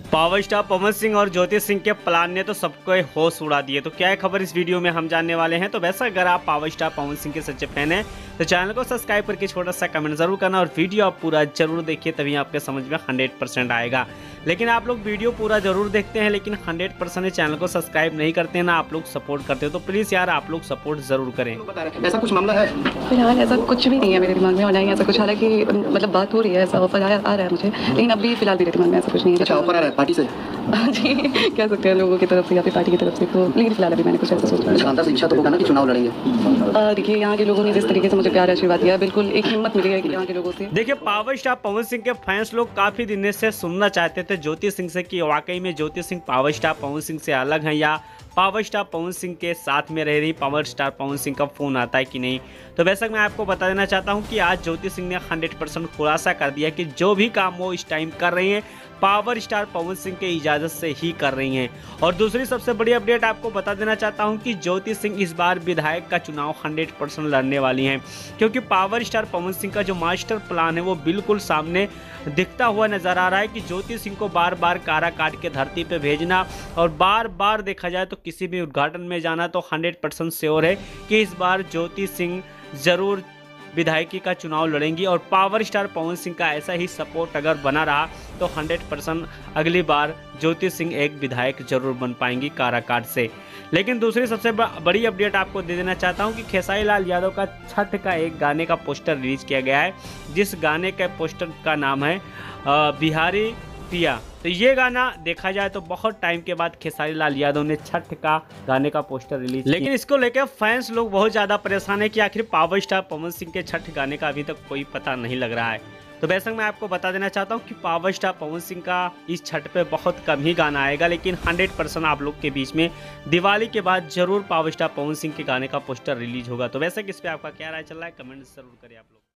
Power star Pawan Singh और ज्योति सिंह के plan ने तो सबको होश उड़ा दिए। तो क्या है खबर इस वीडियो में हम जानने वाले हैं। तो वैसे अगर आप पावर स्टार पवन सिंह के सच्चे फैन हैं तो चैनल को सब्सक्राइब करके छोटा सा कमेंट जरूर करना और वीडियो आप पूरा जरूर देखिए, तभी आपके समझ में 100% आएगा। लेकिन आप लोग वीडियो पूरा जरूर देखते हैं लेकिन 100% चैनल को सब्सक्राइब नहीं करते हैं ना, आप लोग सपोर्ट करते हो। तो प्लीज़ यार आप लोग सपोर्ट जरूर करें। ऐसा कुछ मामला है? फिलहाल ऐसा कुछ भी नहीं है मेरे दिमाग में, और नहीं ऐसा कुछ, हालांकि मतलब बात हो रही है, ऐसा ऑफर आ रहा है मुझे, लेकिन अभी फिलहाल मेरे दिमाग में ऐसा कुछ नहीं है। अच्छा, ऑफर आ रहा है पार्टी से? जी कह सकते हैं लोगों की तरफ से या फिर पार्टी की तरफ से, तो लेकिन फिलहाल अभी मैंने कुछ ऐसा सोचा। शानदार से इच्छा तो होगा ना कि चुनाव लड़ेंगे? देखिए यहाँ के लोगों ने जिस तरीके से मुझे प्यार आशीर्वाद दिया, बिल्कुल एक हिम्मत मिली है कि यहाँ के लोगों से। देखिए पावर स्टार पवन सिंह के फैंस लोग काफी दिन से सुनना चाहते थे ज्योति सिंह से कि वाकई में ज्योति सिंह पावर स्टार पवन सिंह से अलग हैं या पावर स्टार पवन सिंह के साथ में रह रही पावर स्टार पवन सिंह का फोन आता है कि नहीं। तो वैसे मैं आपको बता देना चाहता हूं कि आज ज्योति सिंह ने 100% खुलासा कर दिया कि जो भी काम वो इस टाइम कर रही हैं पावर स्टार पवन सिंह के इजाज़त से ही कर रही हैं। और दूसरी सबसे बड़ी अपडेट आपको बता देना चाहता हूं कि ज्योति सिंह इस बार विधायक का चुनाव 100% लड़ने वाली हैं, क्योंकि पावर स्टार पवन सिंह का जो मास्टर प्लान है वो बिल्कुल सामने दिखता हुआ नजर आ रहा है कि ज्योति सिंह को बार बार कारा काट के धरती पे भेजना और बार बार देखा जाए तो किसी भी उद्घाटन में जाना। तो 100% श्योर है कि इस बार ज्योति सिंह जरूर विधायकी का चुनाव लड़ेंगी और पावर स्टार पवन सिंह का ऐसा ही सपोर्ट अगर बना रहा तो 100% अगली बार ज्योति सिंह एक विधायक जरूर बन पाएंगी काराकाट से। लेकिन दूसरी सबसे बड़ी अपडेट आपको दे देना चाहता हूं कि खेसारी लाल यादव का छठ का एक गाने का पोस्टर रिलीज किया गया है, जिस गाने के पोस्टर का नाम है बिहारी पिया। तो ये गाना देखा जाए तो बहुत टाइम के बाद खेसारी लाल यादव ने छठ का गाने का पोस्टर रिलीज, लेकिन इसको लेकर फैंस लोग बहुत ज़्यादा परेशान है कि आखिर पावर स्टार पवन सिंह के छठ गाने का अभी तक कोई पता नहीं लग रहा है। तो वैसे मैं आपको बता देना चाहता हूँ कि पावर स्टार पवन सिंह का इस छठ पे बहुत कम ही गाना आएगा, लेकिन 100% आप लोग के बीच में दिवाली के बाद जरूर पावर स्टार पवन सिंह के गाने का पोस्टर रिलीज होगा। तो वैसे किस पे आपका क्या राय चल रहा है, कमेंट जरूर करें आप लोग।